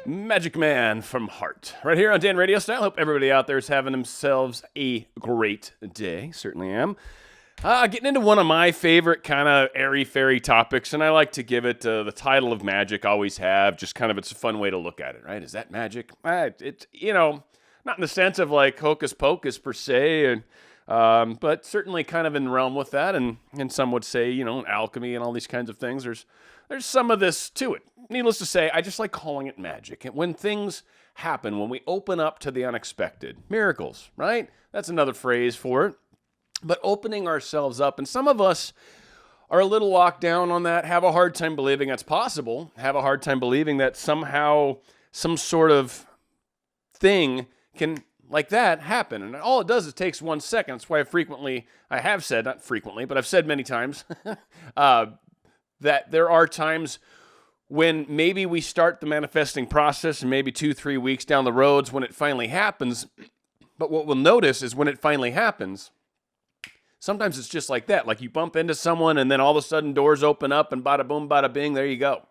Magic Man from Heart. Right here on Dan RadioStyle. Hope everybody out there is having themselves a great day. Certainly am. Getting into one of my favorite kind of airy-fairy topics, and I like to give it the title of magic, always have, just kind of it's a fun way to look at it, right? Is that magic? It's, not in the sense of like hocus pocus per se, but certainly kind of in realm with that, and some would say, alchemy and all these kinds of things. There's some of this to it. Needless to say, I just like calling it magic. And when things happen, when we open up to the unexpected, miracles, right? That's another phrase for it. But opening ourselves up, and some of us are a little locked down on that, have a hard time believing that's possible, have a hard time believing that somehow some sort of thing can, like that, happen. And all it does is takes 1 second. That's why I have said, not frequently, but I've said many times, that there are times when maybe we start the manifesting process and maybe 2-3 weeks down the roads when it finally happens. But what we'll notice is when it finally happens, sometimes it's just like that. Like you bump into someone and then all of a sudden doors open up and bada boom, bada bing, there you go.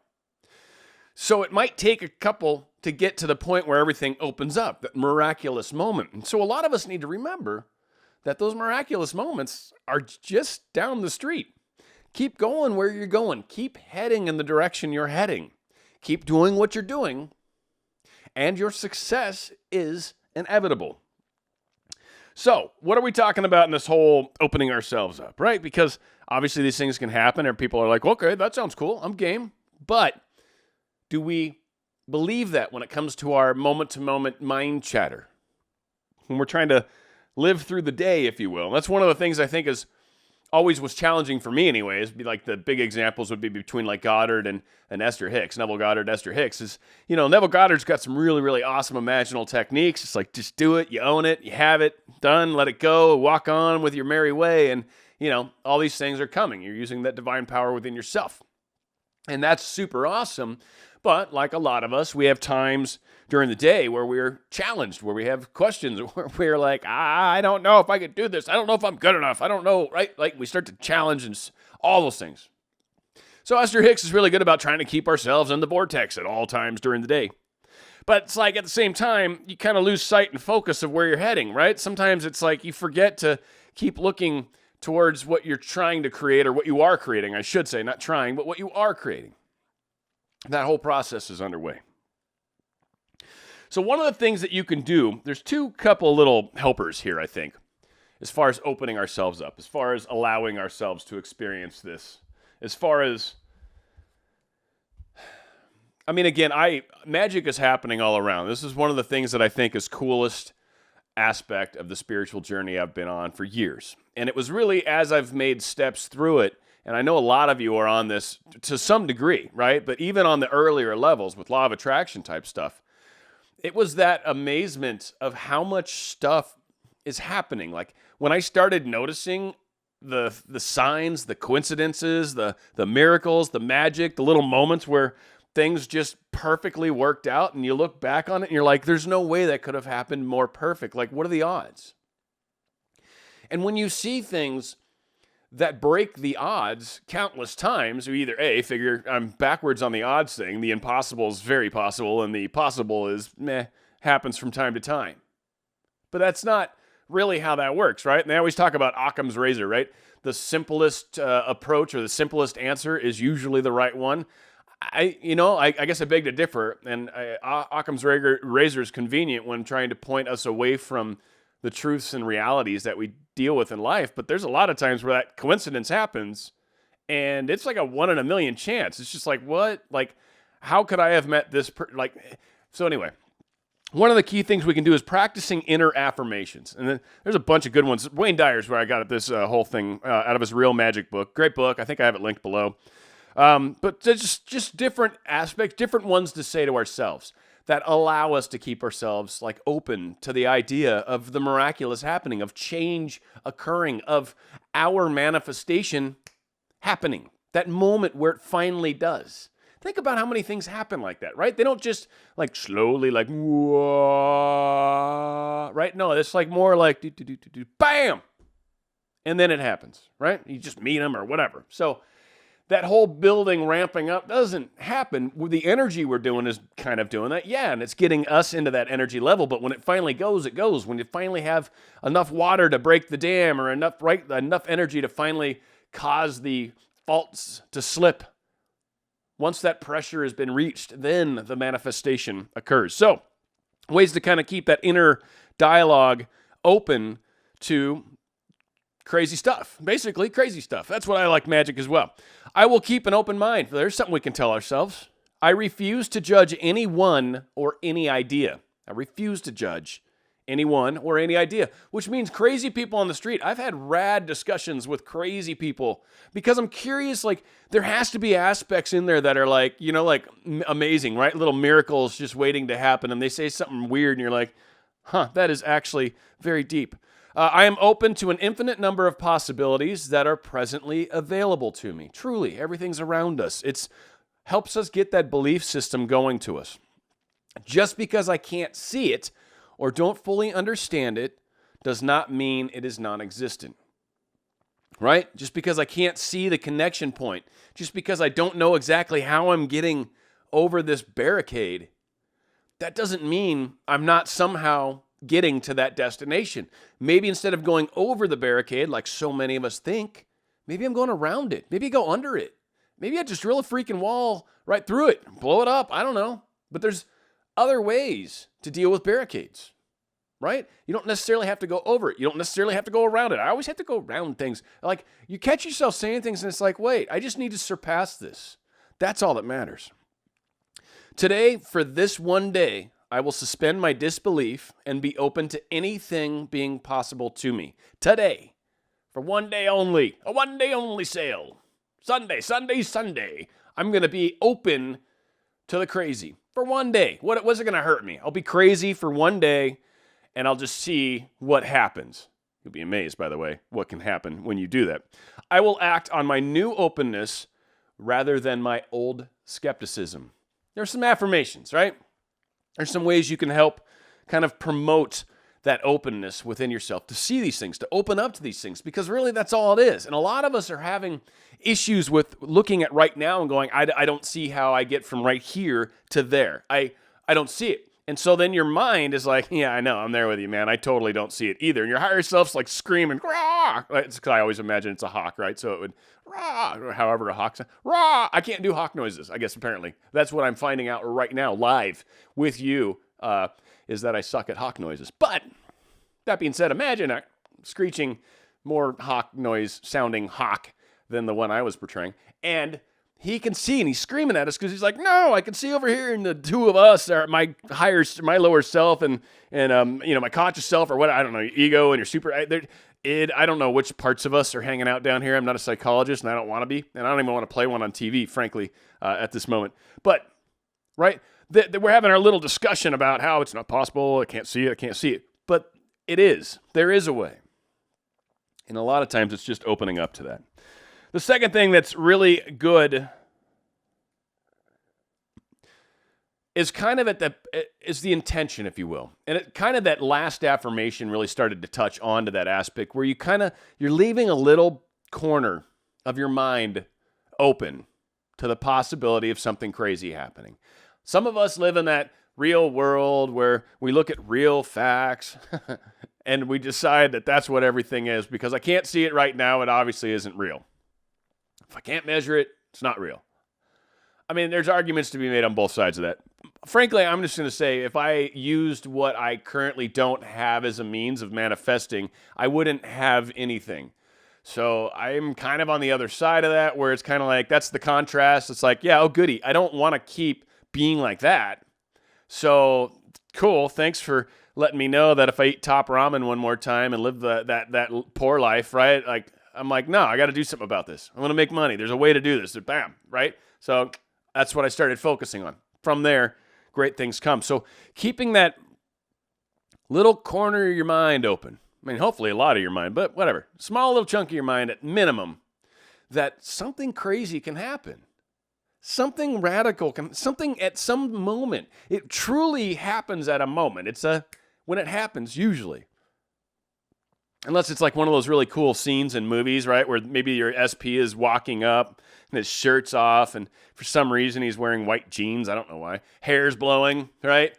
So it might take a couple to get to the point where everything opens up, that miraculous moment. And so a lot of us need to remember that those miraculous moments are just down the street. Keep going where you're going. Keep heading in the direction you're heading. Keep doing what you're doing, and your success is inevitable. So, what are we talking about in this whole opening ourselves up, right? Because obviously these things can happen, and people are like, okay, that sounds cool. I'm game. But do we believe that when it comes to our moment-to-moment mind chatter? When we're trying to live through the day, if you will. That's one of the things I think is always was challenging for me anyways. Be like the big examples would be between like Goddard and Esther Hicks. Neville Goddard, Esther Hicks is, Neville Goddard's got some really, really awesome imaginal techniques. It's like, just do it, you own it, you have it, done, let it go, walk on with your merry way. And, all these things are coming. You're using that divine power within yourself. And that's super awesome. But like a lot of us, we have times during the day where we're challenged, where we have questions, where we're like, I don't know if I could do this. I don't know if I'm good enough. I don't know, right? Like we start to challenge and all those things. So Esther Hicks is really good about trying to keep ourselves in the vortex at all times during the day. But it's like at the same time, you kind of lose sight and focus of where you're heading, right? Sometimes it's like you forget to keep looking towards what you're trying to create, or what you are creating, I should say, not trying, but what you are creating. That whole process is underway. So one of the things that you can do, there's couple little helpers here, I think, as far as opening ourselves up, as far as allowing ourselves to experience this, as far as, magic is happening all around. This is one of the things that I think is coolest aspect of the spiritual journey I've been on for years. And it was really as I've made steps through it, and I know a lot of you are on this to some degree, right? But even on the earlier levels with law of attraction type stuff, it was that amazement of how much stuff is happening. Like when I started noticing the signs, the coincidences, the miracles, the magic, the little moments where things just perfectly worked out, and you look back on it and you're like, there's no way that could have happened more perfect. Like, what are the odds? And when you see things that break the odds countless times, you either A, figure I'm backwards on the odds thing, the impossible is very possible, and the possible is happens from time to time. But that's not really how that works, right? And they always talk about Occam's razor, right? The simplest approach or the simplest answer is usually the right one. I guess I beg to differ, and Occam's razor is convenient when trying to point us away from the truths and realities that we deal with in life. But there's a lot of times where that coincidence happens, and it's like a 1 in a million chance. It's just like, what? Like, how could I have met this so anyway, one of the key things we can do is practicing inner affirmations. And then there's a bunch of good ones. Wayne Dyer's where I got this whole thing out of his Real Magic book. Great book. I think I have it linked below. But just different aspects, different ones to say to ourselves that allow us to keep ourselves like open to the idea of the miraculous happening, of change occurring, of our manifestation happening, that moment where it finally does. Think about how many things happen like that, right? They don't just like slowly like, whoa, right? No, it's like more like bam, and then it happens, right? You just meet them or whatever. So that whole building ramping up doesn't happen. The energy we're doing is kind of doing that. Yeah, and it's getting us into that energy level. But when it finally goes, it goes. When you finally have enough water to break the dam or enough energy to finally cause the faults to slip, once that pressure has been reached, then the manifestation occurs. So, ways to kind of keep that inner dialogue open to crazy stuff. Basically, crazy stuff. That's what I like magic as well. I will keep an open mind. There's something we can tell ourselves. I refuse to judge anyone or any idea. I refuse to judge anyone or any idea, which means crazy people on the street. I've had rad discussions with crazy people because I'm curious, like, there has to be aspects in there that are like, like amazing, right? Little miracles just waiting to happen. And they say something weird and you're like, that is actually very deep. I am open to an infinite number of possibilities that are presently available to me. Truly, everything's around us. It helps us get that belief system going to us. Just because I can't see it or don't fully understand it does not mean it is non-existent. Right? Just because I can't see the connection point, just because I don't know exactly how I'm getting over this barricade, that doesn't mean I'm not somehow getting to that destination. Maybe instead of going over the barricade like so many of us think, maybe I'm going around it. Maybe I go under it. Maybe I just drill a freaking wall right through it, blow it up. I don't know. But there's other ways to deal with barricades, right? You don't necessarily have to go over it. You don't necessarily have to go around it. I always have to go around things. Like, you catch yourself saying things and it's like, wait, I just need to surpass this. That's all that matters. Today, for this one day, I will suspend my disbelief and be open to anything being possible to me. Today, for one day only, a one day only sale. Sunday. I'm going to be open to the crazy for one day. What's it going to hurt me? I'll be crazy for one day and I'll just see what happens. You'll be amazed, by the way, what can happen when you do that. I will act on my new openness rather than my old skepticism. There's some affirmations, right? There's some ways you can help kind of promote that openness within yourself to see these things, to open up to these things, because really that's all it is. And a lot of us are having issues with looking at right now and going, I don't see how I get from right here to there. I don't see it. And so then your mind is like, yeah, I know, I'm there with you, man. I totally don't see it either. And your higher self's like screaming, rah! It's because I always imagine it's a hawk, right? So it would, rah, or however a hawk sounds, rah! I can't do hawk noises, I guess, apparently. That's what I'm finding out right now, live with you, is that I suck at hawk noises. But that being said, imagine a screeching, more hawk noise sounding hawk than the one I was portraying. And he can see, and he's screaming at us because he's like, no, I can see over here, and the two of us are my lower self and my conscious self, or what, I don't know, your ego and your super, I don't know which parts of us are hanging out down here. I'm not a psychologist, and I don't want to be, and I don't even want to play one on TV, frankly, at this moment. But, right, we're having our little discussion about how it's not possible, I can't see it. But it is. There is a way. And a lot of times it's just opening up to that. The second thing that's really good is kind of is the intention, if you will. And it kind of that last affirmation really started to touch onto that aspect where you're leaving a little corner of your mind open to the possibility of something crazy happening. Some of us live in that real world where we look at real facts and we decide that that's what everything is. Because I can't see it right now, it obviously isn't real. If I can't measure it, it's not real. I mean, there's arguments to be made on both sides of that. Frankly, I'm just going to say, if I used what I currently don't have as a means of manifesting, I wouldn't have anything. So I'm kind of on the other side of that, where it's kind of like, that's the contrast. It's like, yeah, oh goody, I don't want to keep being like that. So cool, thanks for letting me know that if I eat top ramen one more time and live that poor life, right? Like, I'm like, no, I got to do something about this. I want to make money. There's a way to do this. Bam, right? So that's what I started focusing on. From there, great things come. So keeping that little corner of your mind open. I mean, hopefully a lot of your mind, but whatever. Small little chunk of your mind at minimum, that something crazy can happen. Something radical something at some moment. It truly happens at a moment. When it happens, usually. Unless it's like one of those really cool scenes in movies, right, where maybe your SP is walking up and his shirt's off, and for some reason he's wearing white jeans. I don't know why. Hair's blowing, right?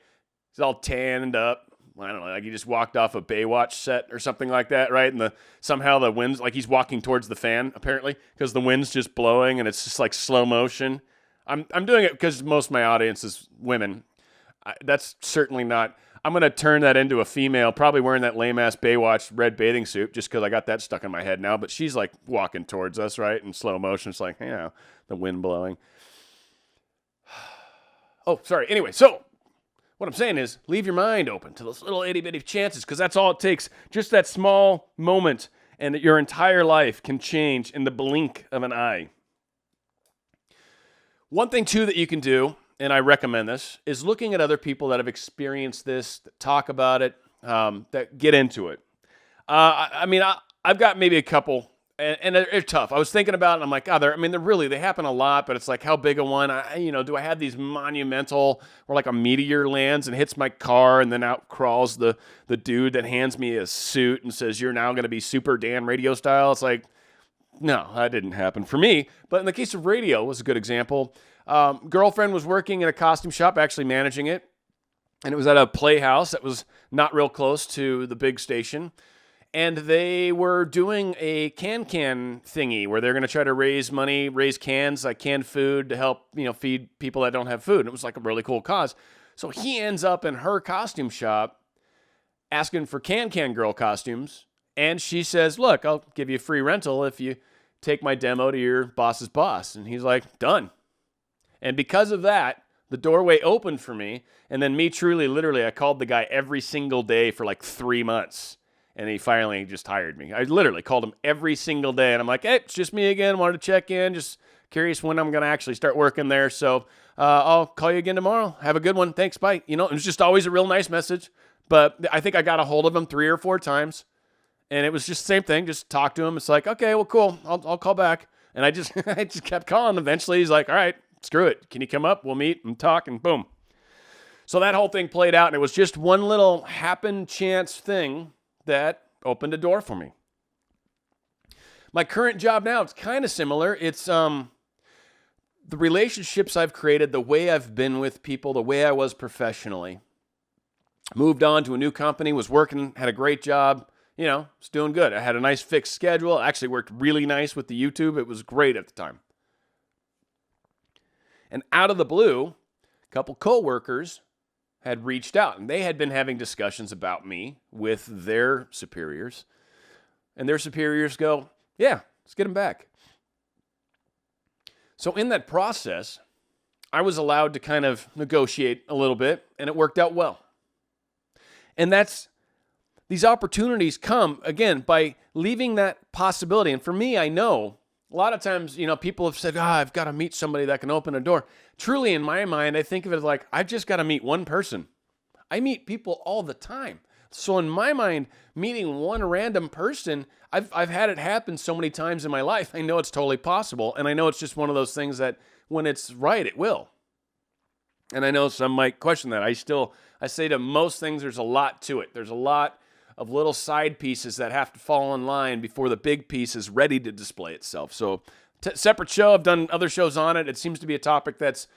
He's all tanned up. I don't know, like he just walked off a Baywatch set or something like that, right? And somehow the wind's, like he's walking towards the fan, apparently, because the wind's just blowing and it's just like slow motion. I'm doing it because most of my audience is women. That's certainly not... I'm going to turn that into a female, probably wearing that lame-ass Baywatch red bathing suit, just because I got that stuck in my head now. But she's, like, walking towards us, right, in slow motion. It's like, the wind blowing. Oh, sorry. Anyway, so what I'm saying is leave your mind open to those little itty-bitty chances, because that's all it takes. Just that small moment, and your entire life can change in the blink of an eye. One thing, too, that you can do, and I recommend this, is looking at other people that have experienced this, that talk about it, that get into it. I've got maybe a couple, and they're tough. I was thinking about it, and I'm like, they happen a lot, but it's like, how big a one? Do I have these monumental, where like a meteor lands and hits my car, and then out crawls the dude that hands me a suit and says, you're now going to be Super Dan RadioStyle? It's like, no, that didn't happen for me. But in the case of radio, was a good example. Girlfriend was working in a costume shop, actually managing it, and it was at a playhouse that was not real close to the big station, and they were doing a can thingy where they're going to try to raise money, raise cans, like canned food to help, feed people that don't have food, and it was like a really cool cause. So he ends up in her costume shop asking for can girl costumes, and she says, look, I'll give you a free rental if you take my demo to your boss's boss. And he's like, done. And because of that, the doorway opened for me. And then literally, I called the guy every single day for like 3 months. And he finally just hired me. I literally called him every single day. And I'm like, hey, it's just me again. Wanted to check in. Just curious when I'm going to actually start working there. So I'll call you again tomorrow. Have a good one. Thanks. Bye. It was just always a real nice message. But I think I got a hold of him 3 or 4 times. And it was just the same thing. Just talk to him. It's like, okay, well, cool. I'll call back. And I just kept calling. Eventually, he's like, all right, screw it. Can you come up? We'll meet and talk, and boom. So that whole thing played out, and it was just one little happen chance thing that opened a door for me. My current job now, it's kind of similar. It's the relationships I've created, the way I've been with people, the way I was professionally. Moved on to a new company, was working, had a great job. It's doing good. I had a nice fixed schedule. It actually worked really nice with the YouTube. It was great at the time. And out of the blue, a couple coworkers had reached out, and they had been having discussions about me with their superiors. And their superiors go, yeah, let's get him back. So in that process, I was allowed to kind of negotiate a little bit, and it worked out well. And these opportunities come, again, by leaving that possibility. And for me, I know a lot of times, people have said, I've got to meet somebody that can open a door. Truly, in my mind, I think of it as like, I've just got to meet one person. I meet people all the time. So in my mind, meeting one random person, I've had it happen so many times in my life. I know it's totally possible. And I know it's just one of those things that when it's right, it will. And I know some might question that. I say to most things, there's a lot to it. There's a lot of little side pieces that have to fall in line before the big piece is ready to display itself. So separate show. I've done other shows on it. It seems to be a topic that's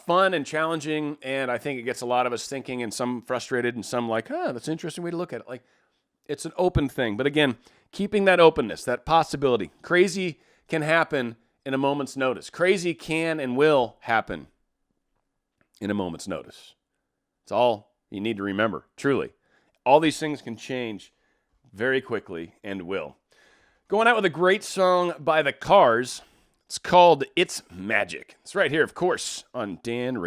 fun and challenging, and I think it gets a lot of us thinking, and some frustrated, and some like, that's an interesting way to look at it. Like, it's an open thing. But again, keeping that openness, that possibility. Crazy can happen in a moment's notice. Crazy can and will happen in a moment's notice. It's all you need to remember, truly. All these things can change very quickly and will. Going out with a great song by The Cars. It's called It's Magic. It's right here, of course, on Dan Radio.